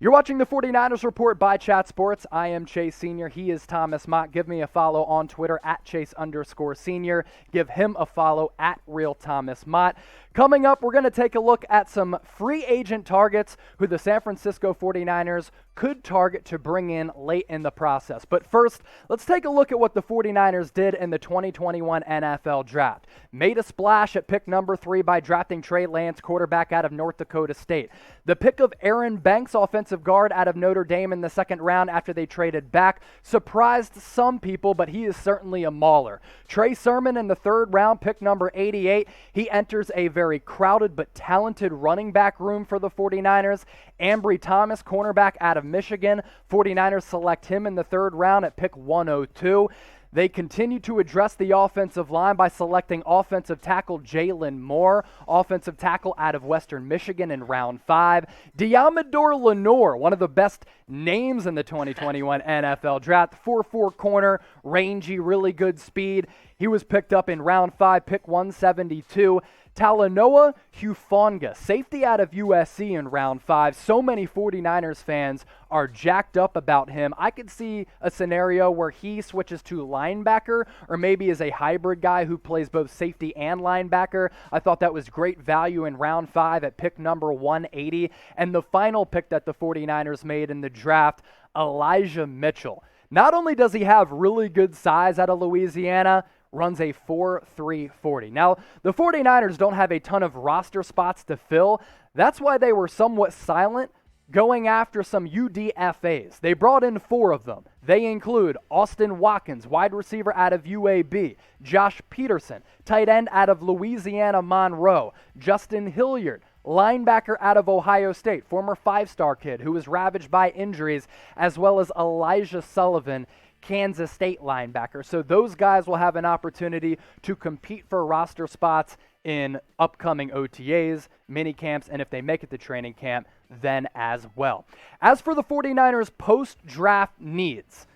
You're watching the 49ers Report by Chat Sports. I am Chase Sr. He is Thomas Mott. Give me a follow on Twitter at Chase_Senior. Give him a follow at Real Thomas Mott. Coming up, we're going to take a look at some free agent targets who the San Francisco 49ers could target to bring in late in the process. But first, let's take a look at what the 49ers did in the 2021 NFL Draft. Made a splash at pick number 3 by drafting Trey Lance, quarterback out of North Dakota State. The pick of Aaron Banks, offensive guard out of Notre Dame in the second round after they traded back, surprised some people, but he is certainly a mauler. Trey Sermon in the third round, pick number 88. He enters a very crowded but talented running back room for the 49ers. Ambry Thomas, cornerback out of Michigan. 49ers select him in the third round at pick 102. They continue to address the offensive line by selecting offensive tackle Jalen Moore, offensive tackle out of Western Michigan in round 5. Diamador Lenore, one of the best names in the 2021 NFL Draft, 4'4" corner, rangy, really good speed. He was picked up in round 5, pick 172. Talanoa Hufanga, safety out of USC in round 5. So many 49ers fans are jacked up about him. I could see a scenario where he switches to linebacker or maybe is a hybrid guy who plays both safety and linebacker. I thought that was great value in round 5 at pick number 180. And the final pick that the 49ers made in the draft, Elijah Mitchell. Not only does he have really good size out of Louisiana, runs a 4.3 40. Now, the 49ers don't have a ton of roster spots to fill. That's why they were somewhat silent going after some UDFAs. They brought in 4 of them. They include Austin Watkins, wide receiver out of UAB, Josh Peterson, tight end out of Louisiana Monroe, Justin Hilliard, linebacker out of Ohio State, former 5-star kid who was ravaged by injuries, as well as Elijah Sullivan, Kansas State linebacker. So those guys will have an opportunity to compete for roster spots in upcoming OTAs, mini camps, and if they make it to training camp, then as well. As for the 49ers post-draft needs,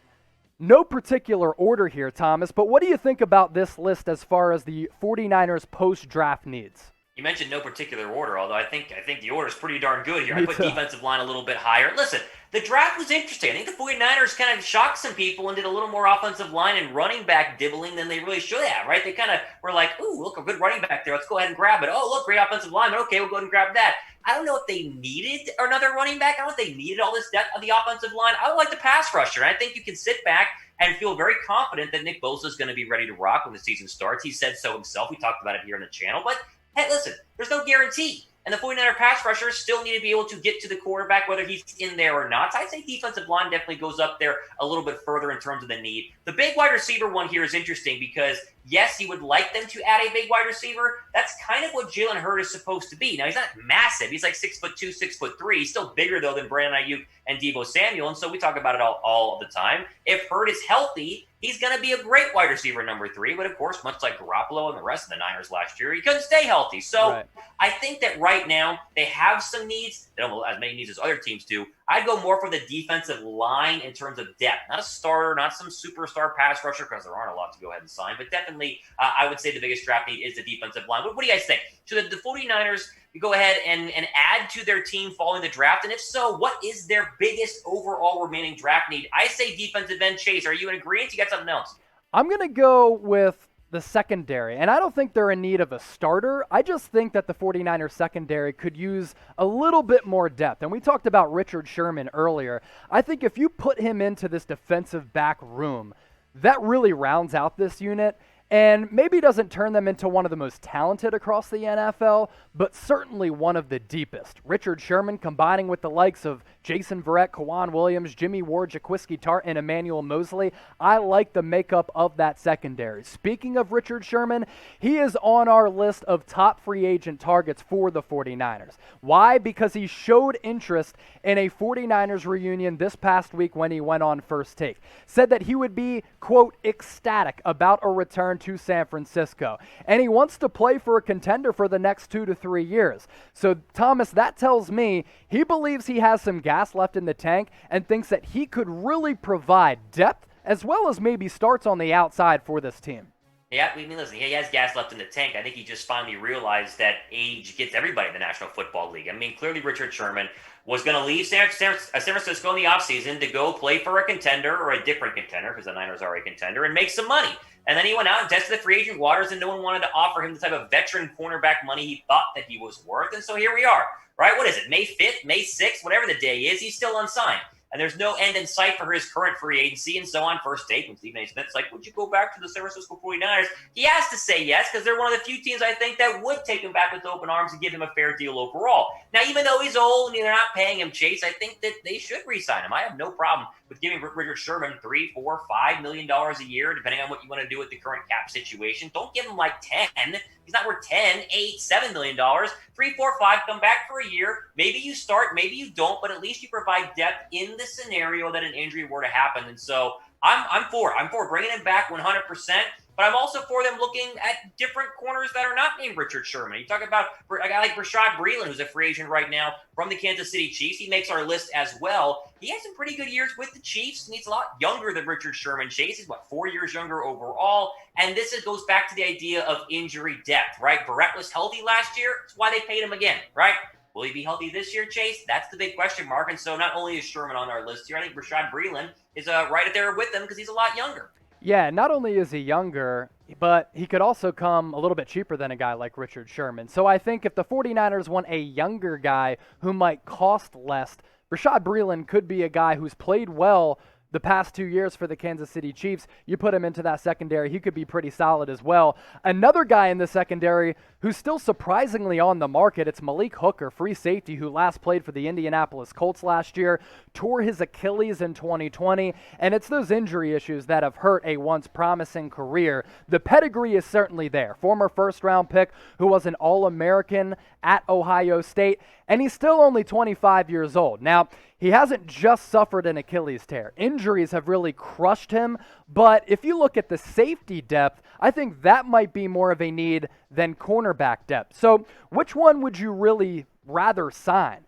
no particular order here, Thomas, but what do you think about this list as far as the 49ers post-draft needs? You mentioned no particular order, although I think the order is pretty darn good here. I put defensive line a little bit higher. Listen, the draft was interesting. I think the 49ers kind of shocked some people and did a little more offensive line and running back dibbling than they really should have, right? They kind of were like, ooh, look, a good running back there. Let's go ahead and grab it. Oh, look, great offensive lineman. Okay, we'll go ahead and grab that. I don't know if they needed another running back. I don't know if they needed all this depth on the offensive line. I would like the pass rusher. And I think you can sit back and feel very confident that Nick Bosa is going to be ready to rock when the season starts. He said so himself. We talked about it here on the channel. But hey, listen, there's no guarantee. And the 49er pass rushers still need to be able to get to the quarterback, whether he's in there or not. So I'd say defensive line definitely goes up there a little bit further in terms of the need. The big wide receiver one here is interesting because, yes, you would like them to add a big wide receiver. That's kind of what Jalen Hurd is supposed to be. Now, he's not massive. He's like 6'2", 6'3". He's still bigger, though, than Brandon Ayuk and Deebo Samuel, and so we talk about it all the time. If Hurd is healthy, he's going to be a great wide receiver number 3, but of course, much like Garoppolo and the rest of the Niners last year, he couldn't stay healthy. So right. I think that right now they have some needs. They don't have as many needs as other teams do. I'd go more for the defensive line in terms of depth. Not a starter, not some superstar pass rusher, because there aren't a lot to go ahead and sign, but definitely I would say the biggest draft need is the defensive line. What do you guys think? Should the 49ers go ahead and add to their team following the draft? And if so, what is their biggest overall remaining draft need? I say defensive end. Chase, are you in agreement? You got something else? I'm going to go with the secondary, and I don't think they're in need of a starter. I just think that the 49ers secondary could use a little bit more depth. And we talked about Richard Sherman earlier. I think if you put him into this defensive back room, that really rounds out this unit. And maybe doesn't turn them into one of the most talented across the NFL, but certainly one of the deepest. Richard Sherman combining with the likes of Jason Verrett, Kwan Williams, Jimmy Ward, Jaquiski Tartt, and Emmanuel Mosley. I like the makeup of that secondary. Speaking of Richard Sherman, he is on our list of top free agent targets for the 49ers. Why? Because he showed interest in a 49ers reunion this past week when he went on First Take. Said that he would be, quote, ecstatic about a return to San Francisco. And he wants to play for a contender for the next 2 to 3 years. So, Thomas, that tells me he believes he has some gas left in the tank and thinks that he could really provide depth as well as maybe starts on the outside for this team. Yeah, I mean, listen, he has gas left in the tank. I think he just finally realized that age gets everybody in the National Football League. I mean, clearly Richard Sherman was going to leave San Francisco in the offseason to go play for a contender or a different contender, because the Niners are a contender, and make some money. And then he went out and tested the free agent waters, and no one wanted to offer him the type of veteran cornerback money he thought that he was worth. And so here we are, right? What is it, May 5th, May 6th, whatever the day is, he's still unsigned. And there's no end in sight for his current free agency. And so on first take, when Stephen A. Smith's like, would you go back to the San Francisco 49ers? He has to say yes, because they're one of the few teams, I think, that would take him back with open arms and give him a fair deal overall. Now, even though he's old and they're not paying him, Chase, I think that they should re-sign him. I have no problem with giving Richard Sherman $3, $4, $5 million a year, depending on what you want to do with the current cap situation. Don't give him like 10. He's not worth 10, 8, $7 million. 3, 4, 5, come back for a year. Maybe you start, maybe you don't, but at least you provide depth in the scenario that an injury were to happen. And so I'm for it. I'm for bringing him back 100%. But I'm also for them looking at different corners that are not named Richard Sherman. You talk about a guy like Bashaud Breeland, who's a free agent right now from the Kansas City Chiefs. He makes our list as well. He had some pretty good years with the Chiefs, and he's a lot younger than Richard Sherman. Chase is, 4 years younger overall. And this goes back to the idea of injury depth, right? Barrett was healthy last year. That's why they paid him again, right? Will he be healthy this year, Chase? That's the big question mark. And so not only is Sherman on our list here, I think Bashaud Breeland is right there with him because he's a lot younger. Yeah, not only is he younger, but he could also come a little bit cheaper than a guy like Richard Sherman. So I think if the 49ers want a younger guy who might cost less, Bashaud Breeland could be a guy who's played well the past 2 years for the Kansas City Chiefs. You put him into that secondary, he could be pretty solid as well. Another guy in the secondary who's still surprisingly on the market, it's Malik Hooker, free safety, who last played for the Indianapolis Colts last year, tore his Achilles in 2020, and it's those injury issues that have hurt a once promising career. The pedigree is certainly there. Former first-round pick who was an All-American at Ohio State, and he's still only 25 years old. Now, he hasn't just suffered an Achilles tear. Injuries have really crushed him, but if you look at the safety depth, I think that might be more of a need than cornerback depth. So which one would you really rather sign?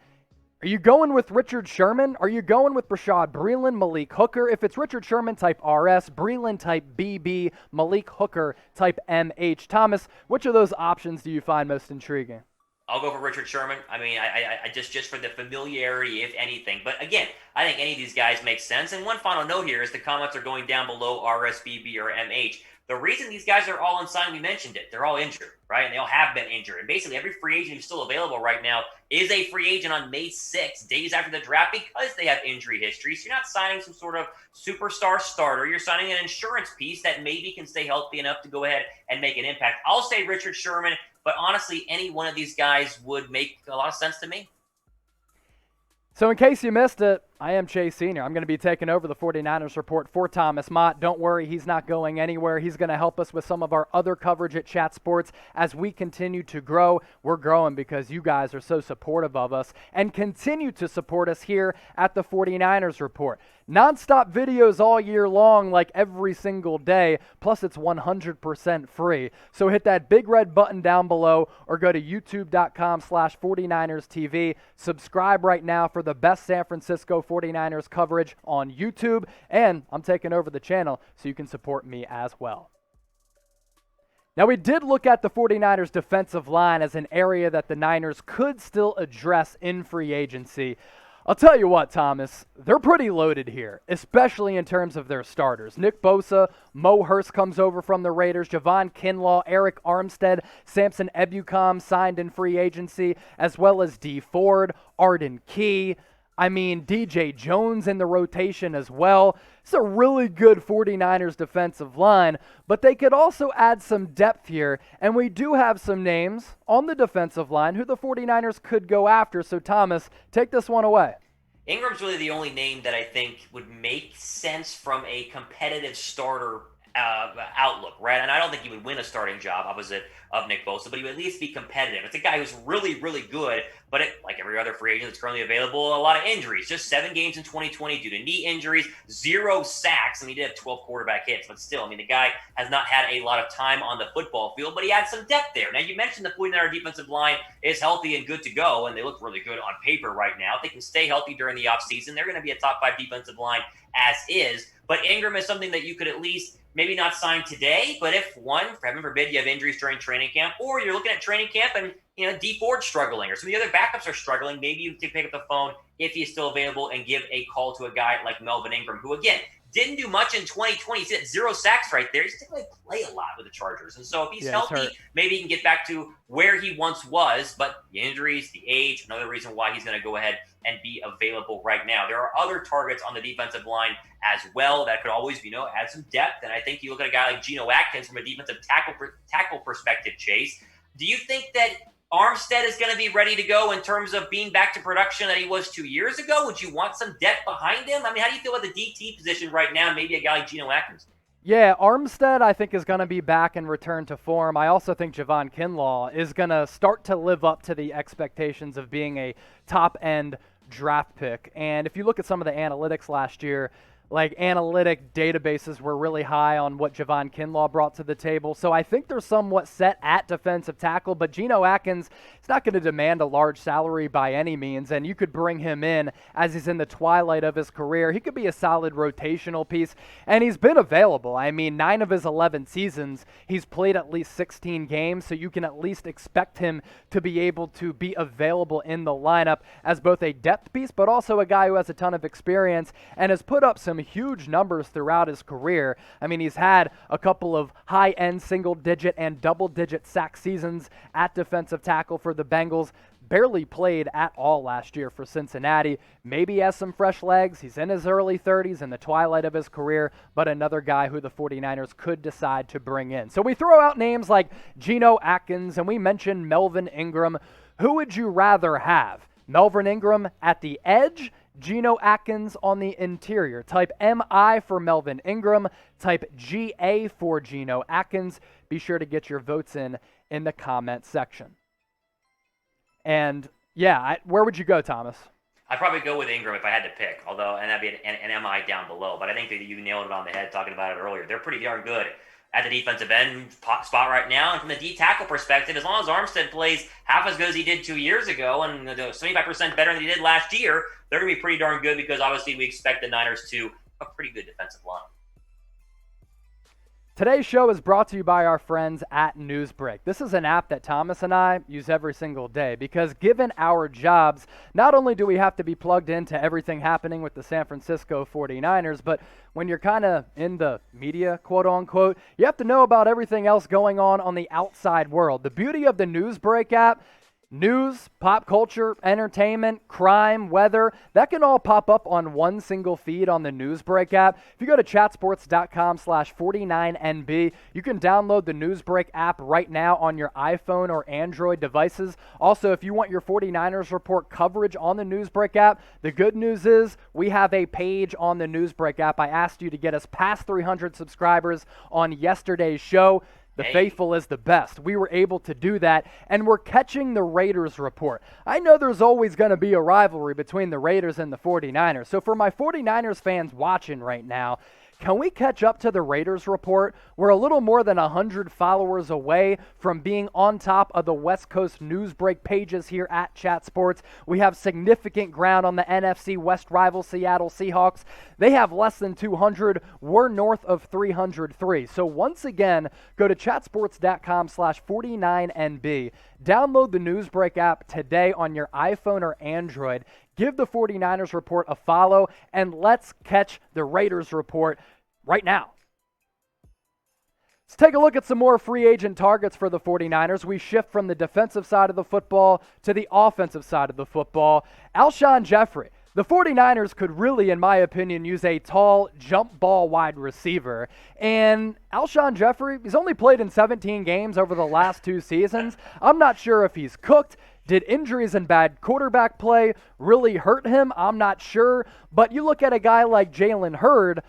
Are you going with Richard Sherman? Are you going with Bashaud Breeland, Malik Hooker? If it's Richard Sherman, type RS, Breeland, type BB, Malik Hooker, type MH. Thomas, which of those options do you find most intriguing? I'll go for Richard Sherman. I mean, I just for the familiarity, if anything. But again, I think any of these guys make sense. And one final note here is the comments are going down below RSBB or MH. The reason these guys are all unsigned, we mentioned it. They're all injured, right? And they all have been injured. And basically every free agent who's still available right now is a free agent on May 6th, days after the draft, because they have injury history. So you're not signing some sort of superstar starter. You're signing an insurance piece that maybe can stay healthy enough to go ahead and make an impact. I'll say Richard Sherman, but honestly, any one of these guys would make a lot of sense to me. So in case you missed it, I am Chase Sr. I'm going to be taking over the 49ers report for Thomas Mott. Don't worry, he's not going anywhere. He's going to help us with some of our other coverage at Chat Sports as we continue to grow. We're growing because you guys are so supportive of us and continue to support us here at the 49ers report. Non-stop videos all year long, like every single day, plus it's 100% free. So hit that big red button down below or go to youtube.com/49erstv. Subscribe right now for the best San Francisco 49ers coverage on YouTube, and I'm taking over the channel so you can support me as well. Now, we did look at the 49ers defensive line as an area that the Niners could still address in free agency. I'll tell you what, Thomas, they're pretty loaded here, especially in terms of their starters. Nick Bosa, Mo Hurst comes over from the Raiders, Javon Kinlaw, Eric Armstead, Samson Ebukam signed in free agency, as well as Dee Ford, Arden Key. I mean, DJ Jones in the rotation as well. It's a really good 49ers defensive line, but they could also add some depth here, and we do have some names on the defensive line who the 49ers could go after. So, Thomas, take this one away. Ingram's really the only name that I think would make sense from a competitive starter outlook, right? And I don't think he would win a starting job opposite of Nick Bosa, but he would at least be competitive. It's a guy who's really, really good, but like every other free agent that's currently available, a lot of injuries. Just 7 games in 2020 due to knee injuries, 0 sacks. I mean, he did have 12 quarterback hits, but still, I mean, the guy has not had a lot of time on the football field, but he had some depth there. Now, you mentioned the 49er defensive line is healthy and good to go, and they look really good on paper right now. If they can stay healthy during the offseason, they're going to be a top 5 defensive line as is. But Ingram is something that you could at least maybe not sign today, but if one, heaven forbid, you have injuries during training camp, or you're looking at training camp and D Ford's struggling, or some of the other backups are struggling, maybe you can pick up the phone if he's still available and give a call to a guy like Melvin Ingram, who again didn't do much in 2020. He's at 0 sacks right there. He just didn't really play a lot with the Chargers, and so if he's healthy, maybe he can get back to where he once was. But the injuries, the age, another reason why he's going to go ahead and be available right now. There are other targets on the defensive line as well that could always, add some depth. And I think you look at a guy like Geno Atkins from a defensive tackle perspective, Chase. Do you think that Armstead is going to be ready to go in terms of being back to production that he was 2 years ago? Would you want some depth behind him? I mean, how do you feel about the DT position right now? Maybe a guy like Geno Atkins. Yeah, Armstead, I think, is going to be back and return to form. I also think Javon Kinlaw is going to start to live up to the expectations of being a top-end draft pick. And if you look at some of the analytics last year, like analytic databases were really high on what Javon Kinlaw brought to the table. So I think they're somewhat set at defensive tackle, but Geno Atkins is not going to demand a large salary by any means, and you could bring him in as he's in the twilight of his career. He could be a solid rotational piece, and he's been available. I mean, 9 of his 11 seasons, he's played at least 16 games, so you can at least expect him to be able to be available in the lineup as both a depth piece, but also a guy who has a ton of experience and has put up some huge numbers throughout his career. I mean, he's had a couple of high-end single-digit and double-digit sack seasons at defensive tackle for the Bengals. Barely played at all last year for Cincinnati. Maybe he has some fresh legs. He's in his early 30s, in the twilight of his career, but another guy who the 49ers could decide to bring in. So we throw out names like Geno Atkins, and we mentioned Melvin Ingram. Who would you rather have? Melvin Ingram at the edge, Geno Atkins on the interior? Type MI for Melvin Ingram. Type GA for Geno Atkins. Be sure to get your votes in the comment section. And, yeah, where would you go, Thomas? I'd probably go with Ingram if I had to pick, and that'd be an MI down below. But I think that you nailed it on the head talking about it earlier. They're pretty darn good at the defensive end spot right now. And from the D-tackle perspective, as long as Armstead plays half as good as he did 2 years ago and 75% better than he did last year, they're going to be pretty darn good because obviously we expect the Niners to have a pretty good defensive line. Today's show is brought to you by our friends at Newsbreak. This is an app that Thomas and I use every single day because given our jobs, not only do we have to be plugged into everything happening with the San Francisco 49ers, but when you're kind of in the media, quote unquote, you have to know about everything else going on the outside world. The beauty of the Newsbreak app, news, pop culture, entertainment, crime, weather, that can all pop up on one single feed on the Newsbreak app. If you go to chatsports.com/49NB, you can download the Newsbreak app right now on your iPhone or Android devices. Also, if you want your 49ers report coverage on the Newsbreak app, the good news is we have a page on the Newsbreak app. I asked you to get us past 300 subscribers on yesterday's show. The faithful is the best. We were able to do that, and we're catching the Raiders report. I know there's always going to be a rivalry between the Raiders and the 49ers. So for my 49ers fans watching right now, can we catch up to the Raiders report? We're a little more than 100 followers away from being on top of the West Coast Newsbreak pages here at Chat Sports. We have significant ground on the NFC West rival Seattle Seahawks. They have less than 200. We're north of 303. So once again, go to chatsports.com/49NB. Download the Newsbreak app today on your iPhone or Android. Give the 49ers report a follow, and let's catch the Raiders report right now. Let's take a look at some more free agent targets for the 49ers. We shift from the defensive side of the football to the offensive side of the football. Alshon Jeffery. The 49ers could really, in my opinion, use a tall jump ball wide receiver. And Alshon Jeffery, he's only played in 17 games over the last 2 seasons. I'm not sure if he's cooked. Did injuries and bad quarterback play really hurt him? I'm not sure. But you look at a guy like Jalen Hurd,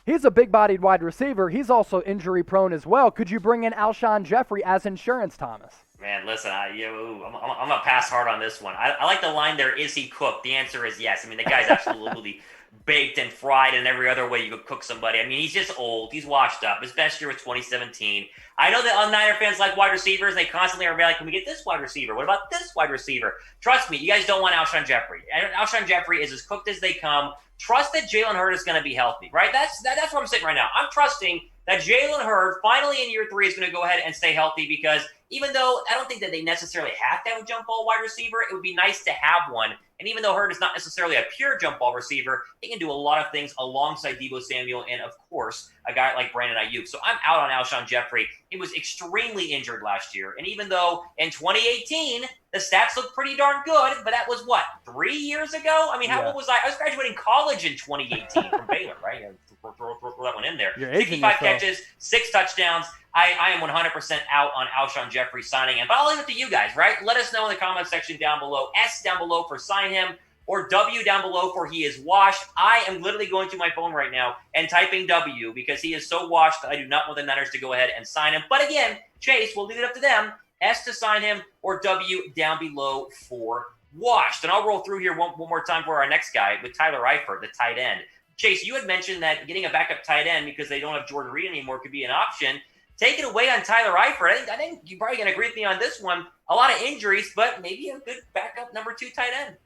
he's a big-bodied wide receiver. He's also injury-prone as well. Could you bring in Alshon Jeffery as insurance, Thomas? Man, listen, I'm going to pass hard on this one. I like the line there, is he cooked? The answer is yes. I mean, the guy's absolutely baked and fried in every other way you could cook somebody. I mean, he's just old. He's washed up. His best year was 2017. I know that Niner fans like wide receivers. They constantly are like, can we get this wide receiver? What about this wide receiver? Trust me, you guys don't want Alshon Jeffery. Alshon Jeffery is as cooked as they come. Trust that Jalen Hurd is going to be healthy, right? That's where I'm sitting right now. I'm trusting that Jalen Hurd finally in year 3 is going to go ahead and stay healthy, because even though I don't think that they necessarily have to have a jump ball wide receiver, it would be nice to have one. And even though Hurd is not necessarily a pure jump ball receiver, he can do a lot of things alongside Deebo Samuel and, of course, a guy like Brandon Ayuk. So I'm out on Alshon Jeffery. He was extremely injured last year. And even though in 2018, the stats looked pretty darn good, but that was, 3 years ago? I mean, how old was I? I was graduating college in 2018 from Baylor, right? Throw that one in there. 65 catches, 6 touchdowns. I am 100% out on Alshon Jeffery signing him. But I'll leave it to you guys, right? Let us know in the comment section down below. S down below for sign him, or W down below for he is washed. I am literally going to my phone right now and typing W, because he is so washed that I do not want the Niners to go ahead and sign him. But again, Chase, we'll leave it up to them. S to sign him, or W down below for washed. And I'll roll through here one more time for our next guy with Tyler Eifert, the tight end. Chase, you had mentioned that getting a backup tight end because they don't have Jordan Reed anymore could be an option. Take it away on Tyler Eifert. I think you're probably going to agree with me on this one. A lot of injuries, but maybe a good backup number 2 tight end.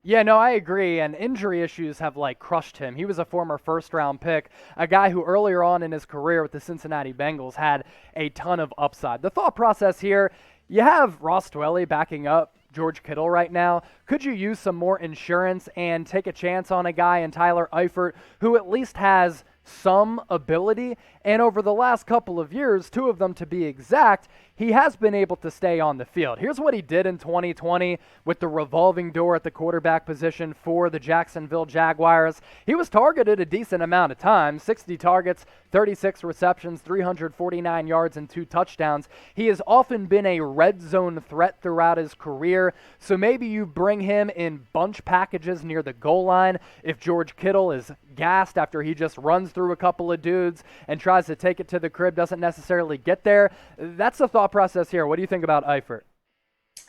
Yeah, no, I agree, and injury issues have, crushed him. He was a former first-round pick, a guy who earlier on in his career with the Cincinnati Bengals had a ton of upside. The thought process here, you have Ross Dwelley backing up George Kittle right now. Could you use some more insurance and take a chance on a guy in Tyler Eifert who at least has some ability? And over the last couple of years, 2 of them to be exact, he has been able to stay on the field. Here's what he did in 2020 with the revolving door at the quarterback position for the Jacksonville Jaguars. He was targeted a decent amount of times, 60 targets, 36 receptions, 349 yards, and 2 touchdowns. He has often been a red zone threat throughout his career, so maybe you bring him in bunch packages near the goal line if George Kittle is gassed after he just runs through a couple of dudes and tries to take it to the crib, doesn't necessarily get there. That's the thought process here. What do you think about Eifert?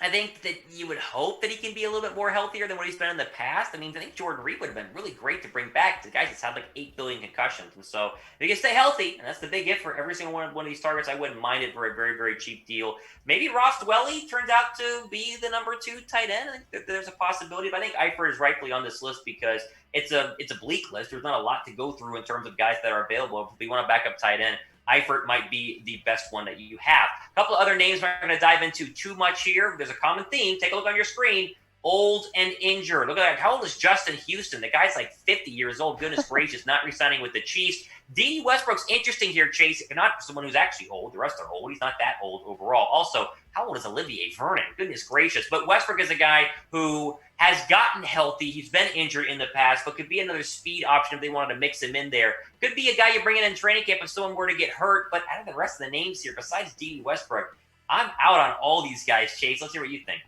I think that you would hope that he can be a little bit more healthier than what he's been in the past. I mean, I think Jordan Reed would have been really great to bring back. The guys that's had 8 billion concussions. And so if he can stay healthy, and that's the big if for every single one of these targets, I wouldn't mind it for a very, very cheap deal. Maybe Ross Dwelley turns out to be the number 2 tight end. I think that there's a possibility. But I think Eifert is rightfully on this list because it's a bleak list. There's not a lot to go through in terms of guys that are available. If we want to back up tight end, Eifert might be the best one that you have. A couple of other names we're not going to dive into too much here. There's a common theme. Take a look on your screen. Old and injured. Look at that. How old is Justin Houston? The guy's 50 years old. Goodness gracious, not re-signing with the Chiefs. D.D. Westbrook's interesting here, Chase. Not someone who's actually old. The rest are old. He's not that old overall. Also, how old is Olivier Vernon? Goodness gracious. But Westbrook is a guy who has gotten healthy. He's been injured in the past, but could be another speed option if they wanted to mix him in there. Could be a guy you bring in training camp if someone were to get hurt. But out of the rest of the names here, besides D.D. Westbrook, I'm out on all these guys, Chase. Let's hear what you think.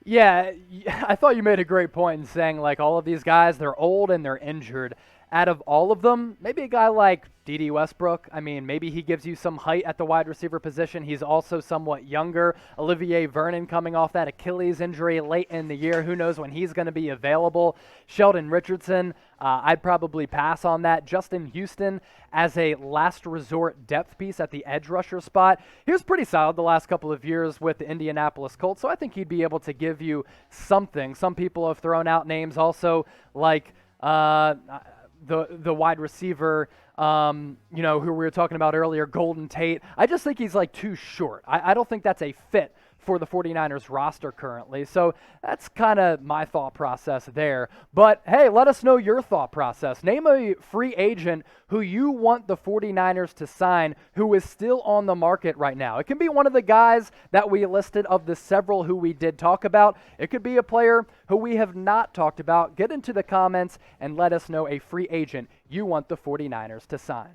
Yeah, I thought you made a great point in saying, all of these guys, they're old and they're injured. Out of all of them, maybe a guy like D.D. Westbrook, maybe he gives you some height at the wide receiver position. He's also somewhat younger. Olivier Vernon coming off that Achilles injury late in the year. Who knows when he's going to be available. Sheldon Richardson, I'd probably pass on that. Justin Houston as a last resort depth piece at the edge rusher spot. He was pretty solid the last couple of years with the Indianapolis Colts, so I think he'd be able to give you something. Some people have thrown out names also like the wide receiver, who we were talking about earlier, Golden Tate. I just think he's too short. I don't think that's a fit for the 49ers roster currently. So that's kind of my thought process there. But hey, let us know your thought process. Name a free agent who you want the 49ers to sign who is still on the market right now. It can be one of the guys that we listed of the several who we did talk about. It could be a player who we have not talked about. Get into the comments and let us know a free agent you want the 49ers to sign.